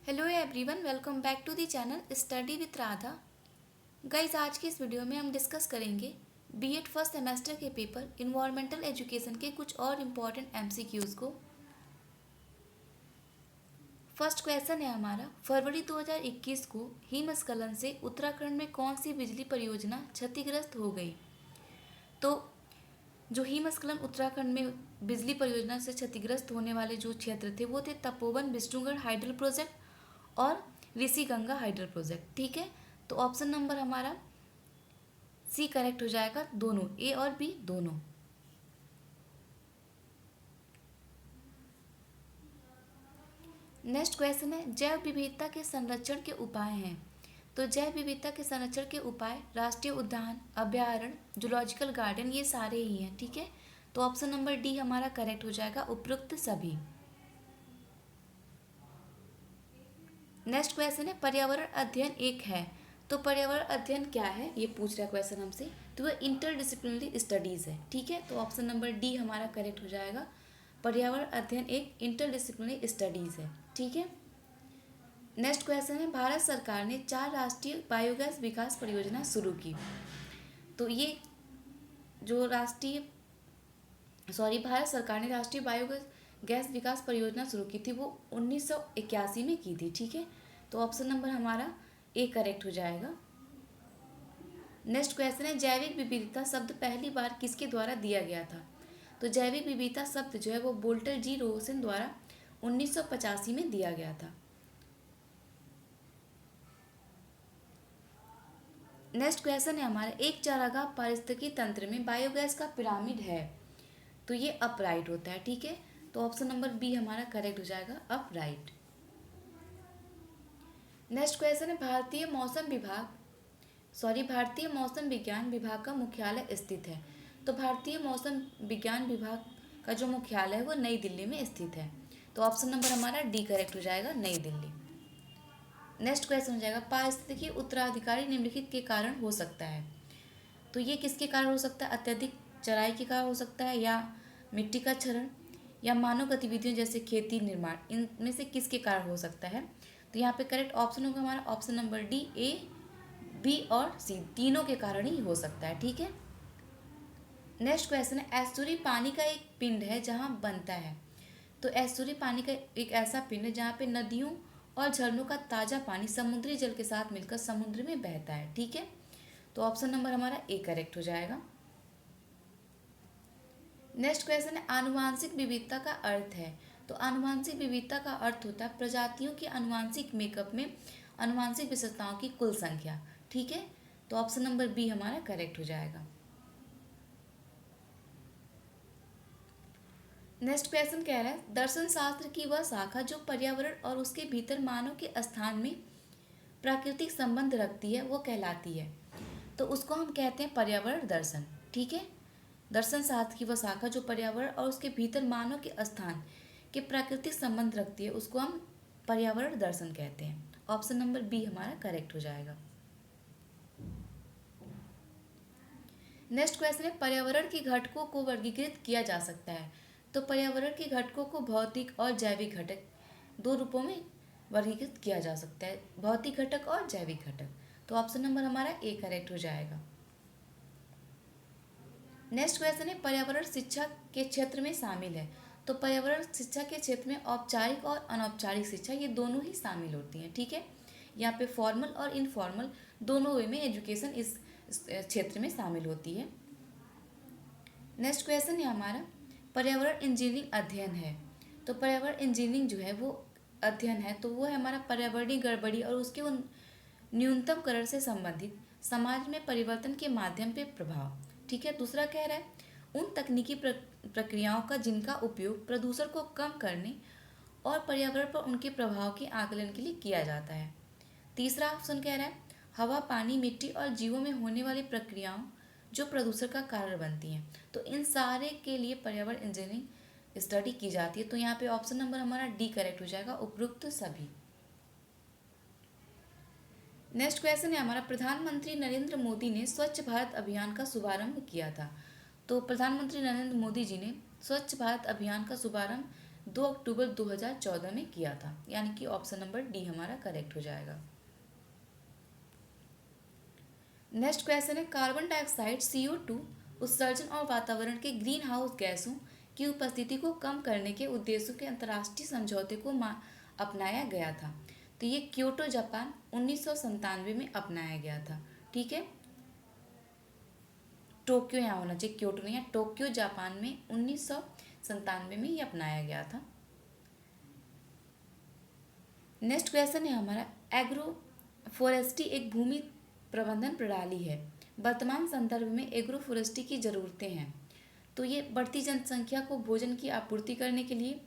Hello everyone, welcome back to the channel study with Radha. Guys, आज के इस video में हम डिस्कस करेंगे बीएड फर्स्ट सेमेस्टर के पेपर इन्वायरमेंटल एजुकेशन के कुछ और इम्पॉर्टेंट एमसीक्यूज को। फर्स्ट क्वेश्चन है हमारा, फरवरी 2021 को हिमस्खलन से उत्तराखंड में कौन सी बिजली परियोजना क्षतिग्रस्त हो गई? तो जो हिमस्खलन उत्तराखंड में बिजली परियोजना से क्षतिग्रस्त होने वाले जो क्षेत्र थे वो थे तपोवन विष्णुगढ़ हाइडल प्रोजेक्ट और ऋषि गंगा हाइडल प्रोजेक्ट। ठीक है, तो ऑप्शन नंबर हमारा सी करेक्ट हो जाएगा, दोनों ए और बी दोनों। नेक्स्ट क्वेश्चन है, जैव विविधता के संरक्षण के उपाय हैं। तो जैव विविधता के संरक्षण के उपाय राष्ट्रीय उद्यान, अभ्यारण्य, जूलॉजिकल गार्डन, ये सारे ही हैं। ठीक है, तो ऑप्शन नंबर डी हमारा करेक्ट हो जाएगा, उपरोक्त सभी। नेक्स्ट क्वेश्चन है, पर्यावरण अध्ययन एक है। तो पर्यावरण अध्ययन क्या है ये पूछ रहा है क्वेश्चन हमसे। तो वह इंटरडिसिप्लिनरी स्टडीज है। ठीक है, तो ऑप्शन नंबर डी हमारा करेक्ट हो जाएगा, पर्यावरण अध्ययन एक इंटरडिसिप्लिनरी स्टडीज है। ठीक है, नेक्स्ट क्वेश्चन है, भारत सरकार ने 4 राष्ट्रीय बायोगैस विकास परियोजना शुरू की। तो ये जो भारत सरकार ने राष्ट्रीय बायोगैस विकास परियोजना शुरू की थी वो 1981 में की थी। ठीक है, तो ऑप्शन नंबर हमारा ए करेक्ट हो जाएगा। नेक्स्ट क्वेश्चन है, जैविक विविधता शब्द पहली बार किसके द्वारा दिया गया था? तो जैविक विविधता शब्द जो है वो वोल्टर जी रोसन द्वारा 1985 में दिया गया था। नेक्स्ट क्वेश्चन है हमारा, एक चारागाह पारिस्थितिकी तंत्र में बायोगैस का पिरामिड है तो ये अपराइट होता है। ठीक है, तो ऑप्शन नंबर बी हमारा करेक्ट हो जाएगा, अपराइट। नेक्स्ट क्वेश्चन है, भारतीय मौसम विज्ञान विभाग का मुख्यालय स्थित है। तो भारतीय मौसम विज्ञान विभाग का जो मुख्यालय है वो नई दिल्ली में स्थित है। तो ऑप्शन नंबर हमारा डी करेक्ट हो जाएगा, नई दिल्ली। नेक्स्ट क्वेश्चन हो जाएगा, पारिस्थितिकी उत्तराधिकारी निम्नलिखित के कारण हो सकता है। तो ये किसके कारण हो सकता है? अत्यधिक चराई के कारण हो सकता है, या मिट्टी का क्षरण, या मानव गतिविधियों जैसे खेती निर्माण, इनमें से किसके कारण हो सकता है? तो यहाँ पे करेक्ट ऑप्शन होगा हमारा ऑप्शन नंबर डी, ए, बी और सी, तीनों के कारण ही हो सकता है। ठीक है, नेक्स्ट क्वेश्चन है, एस्चुरी पानी का एक पिंड है जहाँ बनता है। तो एस्चुरी पानी का एक ऐसा पिंड है जहाँ पे नदियों और झरनों का ताज़ा पानी समुद्री जल के साथ मिलकर समुद्र में बहता है। ठीक है, तो ऑप्शन नंबर हमारा ए करेक्ट हो जाएगा। नेक्स्ट क्वेश्चन है, आनुवांशिक विविधता का अर्थ है। तो आनुवांशिक विविधता का अर्थ होता है प्रजातियों की आनुवांशिक मेकअप में आनुवांशिक विशेषताओं की कुल संख्या। ठीक है, तो ऑप्शन नंबर बी हमारा करेक्ट हो जाएगा। नेक्स्ट क्वेश्चन कह रहा है, दर्शन शास्त्र की वह शाखा जो पर्यावरण और उसके भीतर मानव के स्थान में प्राकृतिक संबंध रखती है वो कहलाती है। तो उसको हम कहते हैं पर्यावरण दर्शन। ठीक है, दर्शन शास्त्र की वह शाखा जो पर्यावरण और उसके भीतर मानव के स्थान के प्राकृतिक संबंध रखती है उसको हम पर्यावरण दर्शन कहते हैं। ऑप्शन नंबर बी हमारा करेक्ट हो जाएगा। नेक्स्ट क्वेश्चन है, पर्यावरण के घटकों को वर्गीकृत किया जा सकता है। तो पर्यावरण के घटकों को भौतिक और जैविक घटक दो रूपों में वर्गीकृत किया जा सकता है, भौतिक घटक और जैविक घटक। तो ऑप्शन नंबर हमारा ए करेक्ट हो जाएगा। नेक्स्ट क्वेश्चन है, पर्यावरण शिक्षा के क्षेत्र में शामिल है। तो पर्यावरण शिक्षा के क्षेत्र में औपचारिक और अनौपचारिक शिक्षा ये दोनों ही शामिल होती हैं। ठीक है, यहाँ पे फॉर्मल और इनफॉर्मल दोनों वे में एजुकेशन इस क्षेत्र में शामिल होती है। नेक्स्ट क्वेश्चन है हमारा, पर्यावरण इंजीनियरिंग अध्ययन है। तो पर्यावरण इंजीनियरिंग जो है वो अध्ययन है तो वो है हमारा पर्यावरणीय गड़बड़ी और उसके उन न्यूनतमकरण से संबंधित समाज में परिवर्तन के माध्यम पे प्रभाव। ठीक है, दूसरा कह रहा है उन तकनीकी प्रक्रियाओं का जिनका उपयोग प्रदूषण को कम करने और पर्यावरण पर उनके प्रभाव के आकलन के लिए किया जाता है। तीसरा ऑप्शन कह रहा है हवा, पानी, मिट्टी और जीवों में होने वाली प्रक्रियाओं जो प्रदूषण का कारण बनती हैं। तो इन सारे के लिए पर्यावरण इंजीनियरिंग स्टडी की जाती है। तो यहाँ पे ऑप्शन नंबर हमारा डी करेक्ट हो जाएगा, उपरोक्त सभी। नेक्स्ट क्वेश्चन है हमारा, प्रधानमंत्री नरेंद्र मोदी ने स्वच्छ भारत अभियान का शुभारंभ किया था। तो प्रधानमंत्री नरेंद्र मोदी जी ने स्वच्छ भारत अभियान का शुभारंभ 2 अक्टूबर 2014 में किया था, यानी कि ऑप्शन नंबर डी हमारा करेक्ट हो जाएगा। नेक्स्ट क्वेश्चन है, कार्बन डाइऑक्साइड CO2 उत्सर्जन और वातावरण के ग्रीन हाउस गैसों की उपस्थिति को कम करने के उद्देश्यों के अंतर्राष्ट्रीय समझौते को अपनाया गया था। तो ये क्योटो जापान 1997 में अपनाया गया था। ठीक है, टोक्यो यहाँ होना चाहिए, क्योटो नहीं है, टोक्यो जापान में 1997 में ये अपनाया गया था। नेक्स्ट क्वेश्चन है हमारा, एग्रो फॉरेस्ट्री एक भूमि प्रबंधन प्रणाली है। वर्तमान संदर्भ में एग्रो फॉरेस्ट्री की ज़रूरतें हैं। तो ये बढ़ती जनसंख्या को भोजन की आपूर्ति करने के लिए,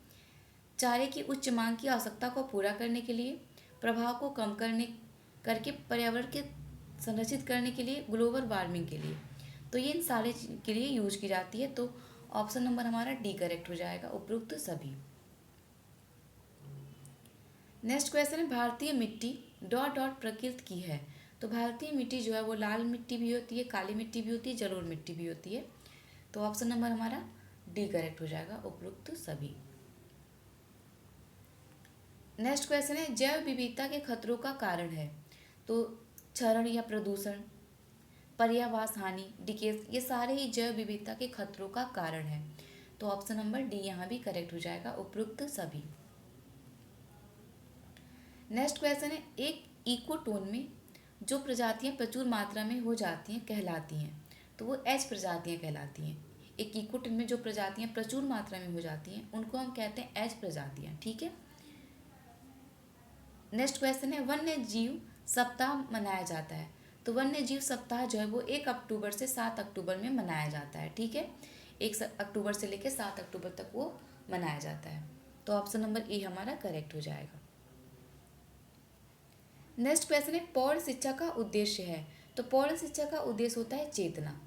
चारे की उच्च मांग की आवश्यकता को पूरा करने के लिए, प्रभाव को कम करके पर्यावरण के संरक्षित करने के लिए, ग्लोबल वार्मिंग के लिए, तो ये इन सारे के लिए यूज की जाती है। तो ऑप्शन नंबर हमारा डी करेक्ट हो जाएगा, उपरोक्त सभी। नेक्स्ट क्वेश्चन है, भारतीय मिट्टी डॉट डॉट प्रकृति की है। तो भारतीय मिट्टी जो है वो लाल मिट्टी भी होती है, काली मिट्टी भी होती है, जलोढ़ मिट्टी भी होती है। तो ऑप्शन नंबर हमारा डी करेक्ट हो जाएगा, उपरोक्त सभी। नेक्स्ट क्वेश्चन है, जैव विविधता के खतरों का कारण है। तो क्षरण या प्रदूषण, पर्यावास हानि, डिकेस, ये सारे ही जैव विविधता के खतरों का कारण है। तो ऑप्शन नंबर डी यहाँ भी करेक्ट हो जाएगा, उपरोक्त सभी। नेक्स्ट क्वेश्चन है, एक इकोटोन में जो प्रजातियां प्रचुर मात्रा में हो जाती हैं कहलाती हैं। तो वो एच प्रजातियां कहलाती हैं। एक इकोटोन में जो प्रजातियां प्रचुर मात्रा में हो जाती हैं उनको हम कहते हैं एच प्रजातियां। ठीक है। नेक्स्ट क्वेश्चन है, वन्य जीव सप्ताह मनाया जाता है। तो वन्य जीव सप्ताह जो है वो 1 अक्टूबर से 7 अक्टूबर में मनाया जाता है। ठीक है, 1 अक्टूबर से लेकर 7 अक्टूबर तक वो मनाया जाता है। तो ऑप्शन नंबर ए हमारा करेक्ट हो जाएगा। नेक्स्ट क्वेश्चन है, पौध शिक्षा का उद्देश्य है। तो पौध शिक्षा का उद्देश्य होता है चेतना।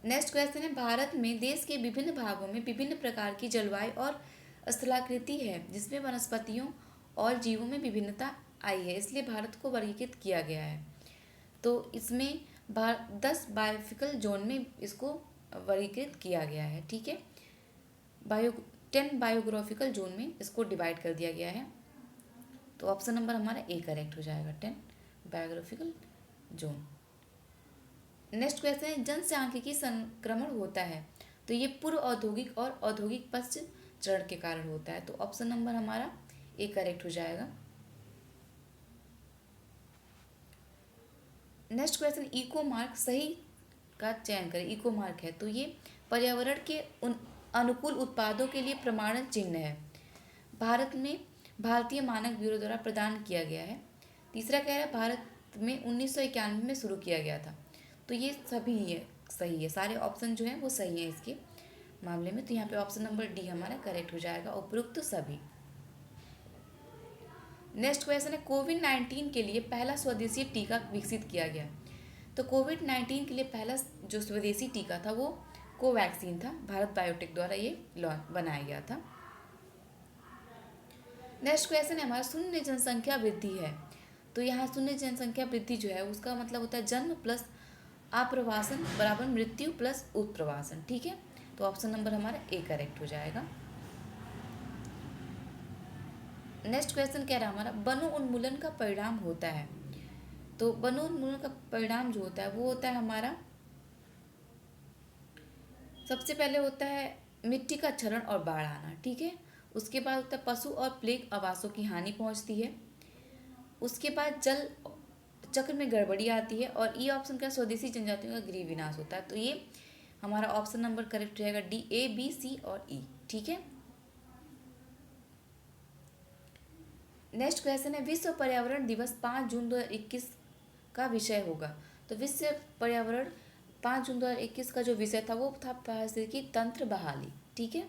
नेक्स्ट क्वेश्चन है, भारत में देश के विभिन्न भागों में विभिन्न प्रकार की जलवायु और स्थलाकृति है, जिसमें वनस्पतियों और जीवों में विभिन्नता आई है, इसलिए भारत को वर्गीकृत किया गया है। तो इसमें 10 बायोफिकल जोन में इसको वर्गीकृत किया गया है। ठीक है, 10 बायोग्राफिकल जोन में इसको डिवाइड कर दिया गया है। तो ऑप्शन नंबर हमारा ए करेक्ट हो जाएगा, 10 बायोग्राफिकल जोन। नेक्स्ट क्वेश्चन है, जनसांख्यिकी संक्रमण होता है। तो ये पूर्व औद्योगिक और औद्योगिक पश्चिम चरण के कारण होता है। तो ऑप्शन नंबर हमारा ए करेक्ट हो जाएगा। नेक्स्ट क्वेश्चन, इको मार्क सही का चयन करें। इको मार्क है तो ये पर्यावरण के अनुकूल उत्पादों के लिए प्रमाणन चिन्ह है। भारत में भारतीय मानक ब्यूरो द्वारा प्रदान किया गया है। तीसरा कह रहा है, भारत में 1991 में शुरू किया गया था। तो ये सभी है सही है, सारे ऑप्शन जो हैं वो सही हैं इसके मामले में। तो यहाँ पे ऑप्शन नंबर डी हमारा करेक्ट हो जाएगा, उपरोक्त सभी। नेक्स्ट क्वेश्चन है, कोविड-19 के लिए पहला स्वदेशी टीका विकसित किया गया। तो कोविड-19 के लिए पहला जो स्वदेशी टीका था वो कोवैक्सीन था, भारत बायोटेक द्वारा ये बनाया गया था। नेक्स्ट क्वेश्चन है हमारा, शून्य जनसंख्या वृद्धि है। तो यहाँ शून्य जनसंख्या वृद्धि जो है उसका मतलब होता है जन्म प्लस आप्रवासन बराबर मृत्यु प्लस उत्प्रवासन। ठीक है, तो ऑप्शन नंबर हमारा ए करेक्ट हो जाएगा। नेक्स्ट क्वेश्चन कह रहा है हमारा, वनोन्मूलन का परिणाम होता है। तो वनोन्मूलन का परिणाम जो होता है वो होता है हमारा, सबसे पहले होता है मिट्टी का क्षरण और बाढ़ आना। ठीक है, उसके बाद होता है पशु और प्लेग आवासों की हानि पहुंचती है। उसके बाद जल चक्र में गड़बड़ी आती है। और ई ऑप्शन का स्वदेशी जनजातियों का गृह विनाश होता है। तो ये हमारा ऑप्शन नंबर करेक्ट रहेगा डी, ए, बी, सी और ई। ठीक है। नेक्स्ट क्वेश्चन है, विश्व पर्यावरण दिवस 5 जून 2021 का विषय होगा। तो विश्व पर्यावरण 5 जून 2021 का जो विषय था वो था पारिस्थितिकी तंत्र बहाली। ठीक है।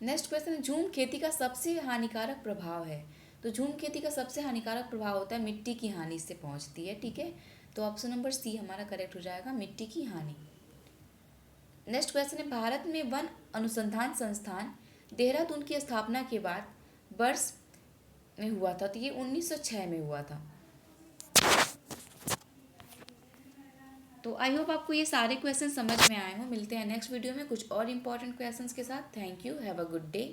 नेक्स्ट क्वेश्चन है, झूम खेती का सबसे हानिकारक प्रभाव है। तो झूम खेती का सबसे हानिकारक प्रभाव होता है मिट्टी की हानि से पहुंचती है। ठीक है, तो ऑप्शन नंबर सी हमारा करेक्ट हो जाएगा, मिट्टी की हानि। नेक्स्ट क्वेश्चन है, भारत में वन अनुसंधान संस्थान देहरादून की स्थापना के बाद वर्ष में हुआ था। तो ये 1906 में हुआ था। तो आई होप आपको ये सारे क्वेश्चन समझ में आए हों। मिलते हैं नेक्स्ट वीडियो में कुछ और इंपॉर्टेंट क्वेश्चंस के साथ। Thank you, have a good day.